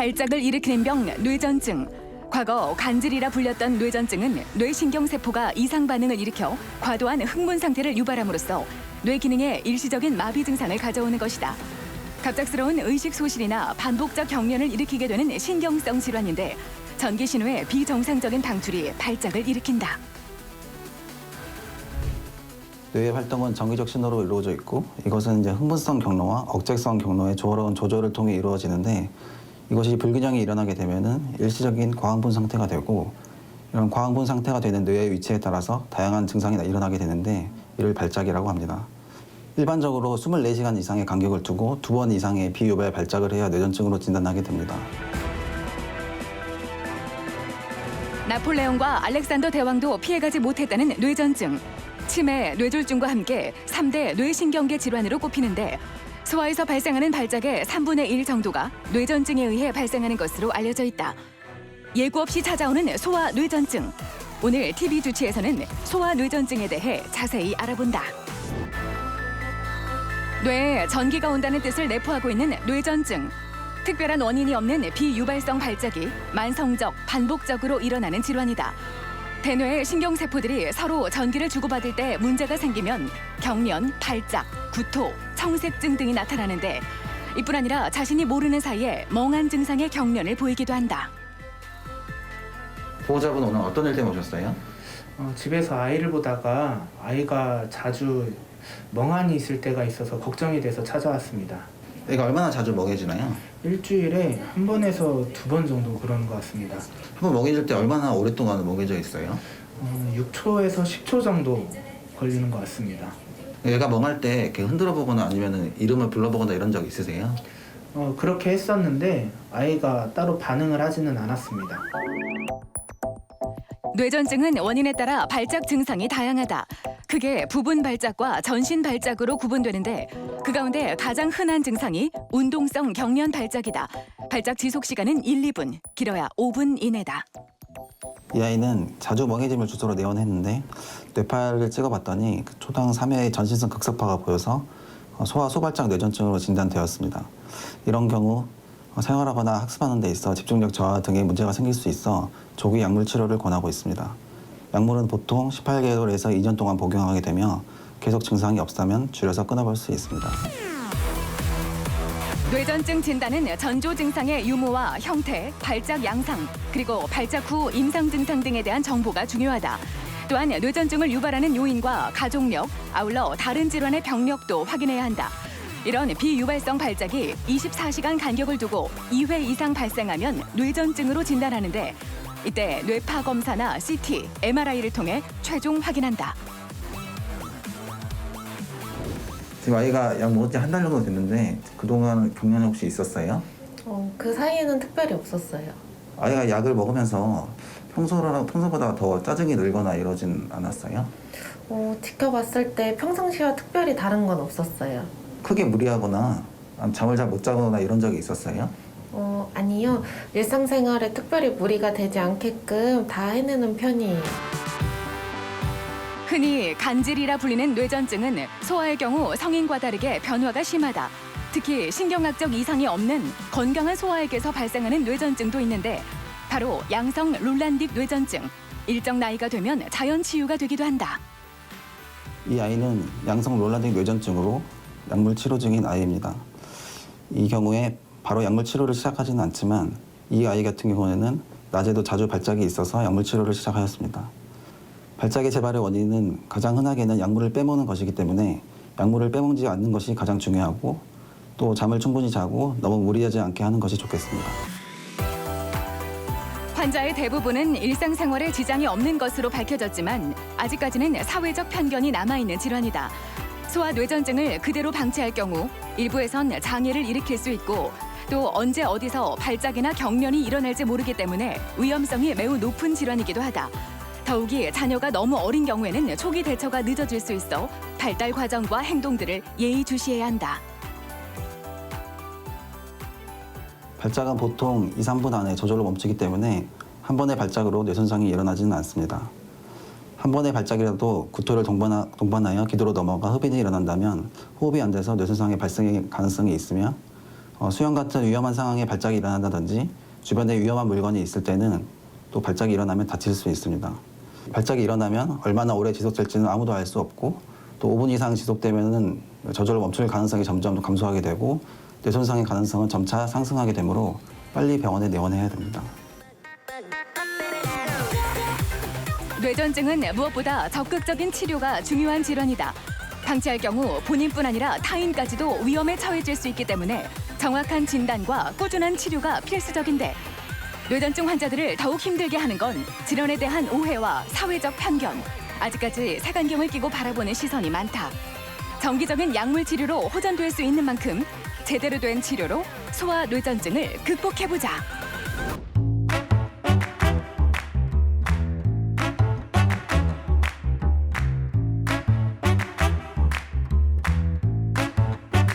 발작을 일으키는 병 뇌전증. 과거 간질이라 불렸던 뇌전증은 뇌신경세포가 이상 반응을 일으켜 과도한 흥분 상태를 유발함으로써 뇌 기능에 일시적인 마비 증상을 가져오는 것이다. 갑작스러운 의식 소실이나 반복적 경련을 일으키게 되는 신경성 질환인데 전기 신호의 비정상적인 방출이 발작을 일으킨다. 뇌의 활동은 정기적 신호로 이루어져 있고 이것은 이제 흥분성 경로와 억제성 경로의 조화로운 조절을 통해 이루어지는데 이것이 불균형이 일어나게 되면은 일시적인 과흥분 상태가 되고 이런 과흥분 상태가 되는 뇌의 위치에 따라서 다양한 증상이 일어나게 되는데 이를 발작이라고 합니다. 일반적으로 24시간 이상의 간격을 두고 2번 이상의 비유발 발작을 해야 뇌전증으로 진단하게 됩니다. 나폴레옹과 알렉산더 대왕도 피해가지 못했다는 뇌전증. 치매, 뇌졸중과 함께 3대 뇌신경계 질환으로 꼽히는데 소아에서 발생하는 발작의 3분의 1 정도가 뇌전증에 의해 발생하는 것으로 알려져 있다. 예고 없이 찾아오는 소아 뇌전증. 오늘 TV 주치에서는 소아 뇌전증에 대해 자세히 알아본다. 뇌에 전기가 온다는 뜻을 내포하고 있는 뇌전증. 특별한 원인이 없는 비유발성 발작이 만성적, 반복적으로 일어나는 질환이다. 대뇌의 신경세포들이 서로 전기를 주고받을 때 문제가 생기면 경련, 발작, 구토, 청색증 등이 나타나는데 이뿐 아니라 자신이 모르는 사이에 멍한 증상의 경련을 보이기도 한다. 보호자분 오늘 어떤 일 때문에 오셨어요? 집에서 아이를 보다가 아이가 자주 멍하니 있을 때가 있어서 걱정이 돼서 찾아왔습니다. 애가 얼마나 자주 멍해지나요? 일주일에 한 번에서 2번 정도 그러는 것 같습니다. 한번 멍해질 때 얼마나 오랫동안 멍해져 있어요? 6초에서 10초 정도 걸리는 것 같습니다. 얘가 멍할 때 이렇게 흔들어 보거나 아니면 이름을 불러보거나 이런 적 있으세요? 그렇게 했었는데 아이가 따로 반응을 하지는 않았습니다. 뇌전증은 원인에 따라 발작 증상이 다양하다. 크게 부분 발작과 전신 발작으로 구분되는데 그 가운데 가장 흔한 증상이 운동성 경련 발작이다. 발작 지속 시간은 1, 2분, 길어야 5분 이내다. 이 아이는 자주 멍해짐을 주소로 내원했는데 뇌파를 찍어봤더니 초당 3회의 전신성 극석파가 보여서 소아 소발작 뇌전증으로 진단되었습니다. 이런 경우 생활하거나 학습하는 데 있어 집중력 저하 등의 문제가 생길 수 있어 조기 약물 치료를 권하고 있습니다. 약물은 보통 18개월에서 2년 동안 복용하게 되며 계속 증상이 없다면 줄여서 끊어볼 수 있습니다. 뇌전증 진단은 전조 증상의 유무와 형태, 발작 양상, 그리고 발작 후 임상 증상 등에 대한 정보가 중요하다. 또한 뇌전증을 유발하는 요인과 가족력, 아울러 다른 질환의 병력도 확인해야 한다. 이런 비유발성 발작이 24시간 간격을 두고 2회 이상 발생하면 뇌전증으로 진단하는데 이때 뇌파 검사나 CT, MRI를 통해 최종 확인한다. 지금 아이가 약 먹은 지 한 달 정도 됐는데 그동안 경련이 혹시 있었어요? 그 사이에는 특별히 없었어요. 아이가 약을 먹으면서 평소보다 더 짜증이 늘거나 이러진 않았어요? 지켜봤을 때 평상시와 특별히 다른 건 없었어요. 크게 무리하거나 잠을 잘 못 자거나 이런 적이 있었어요? 아니요. 일상생활에 특별히 무리가 되지 않게끔 다 해내는 편이에요. 흔히 간질이라 불리는 뇌전증은 소아의 경우 성인과 다르게 변화가 심하다. 특히 신경학적 이상이 없는 건강한 소아에게서 발생하는 뇌전증도 있는데 바로 양성 롤란딕 뇌전증. 일정 나이가 되면 자연 치유가 되기도 한다. 이 아이는 양성 롤란딕 뇌전증으로 약물 치료 중인 아이입니다. 이 경우에 바로 약물 치료를 시작하지는 않지만 이 아이 같은 경우에는 낮에도 자주 발작이 있어서 약물 치료를 시작하였습니다. 발작의 재발의 원인은 가장 흔하게는 약물을 빼먹는 것이기 때문에 약물을 빼먹지 않는 것이 가장 중요하고 또 잠을 충분히 자고 너무 무리하지 않게 하는 것이 좋겠습니다. 환자의 대부분은 일상생활에 지장이 없는 것으로 밝혀졌지만 아직까지는 사회적 편견이 남아있는 질환이다. 소아 뇌전증을 그대로 방치할 경우 일부에선 장애를 일으킬 수 있고 또 언제 어디서 발작이나 경련이 일어날지 모르기 때문에 위험성이 매우 높은 질환이기도 하다. 더욱이 자녀가 너무 어린 경우에는 초기 대처가 늦어질 수 있어 발달 과정과 행동들을 예의주시해야 한다. 발작은 보통 2, 3분 안에 저절로 멈추기 때문에 한 번의 발작으로 뇌 손상이 일어나지는 않습니다. 한 번의 발작이라도 구토를 동반하여 기도로 넘어가 흡인이 일어난다면 호흡이 안 돼서 뇌 손상의 발생의 가능성이 있으며 수영 같은 위험한 상황에 발작이 일어난다든지 주변에 위험한 물건이 있을 때는 또 발작이 일어나면 다칠 수 있습니다. 발작이 일어나면 얼마나 오래 지속될지는 아무도 알 수 없고 또 5분 이상 지속되면은 저절로 멈출 가능성이 점점 감소하게 되고 뇌 손상의 가능성은 점차 상승하게 되므로 빨리 병원에 내원해야 됩니다. 뇌전증은 무엇보다 적극적인 치료가 중요한 질환이다. 방치할 경우 본인뿐 아니라 타인까지도 위험에 처해질 수 있기 때문에 정확한 진단과 꾸준한 치료가 필수적인데 뇌전증 환자들을 더욱 힘들게 하는 건 질환에 대한 오해와 사회적 편견, 아직까지 색안경을 끼고 바라보는 시선이 많다. 정기적인 약물 치료로 호전될 수 있는 만큼 제대로 된 치료로 소아 뇌전증을 극복해보자.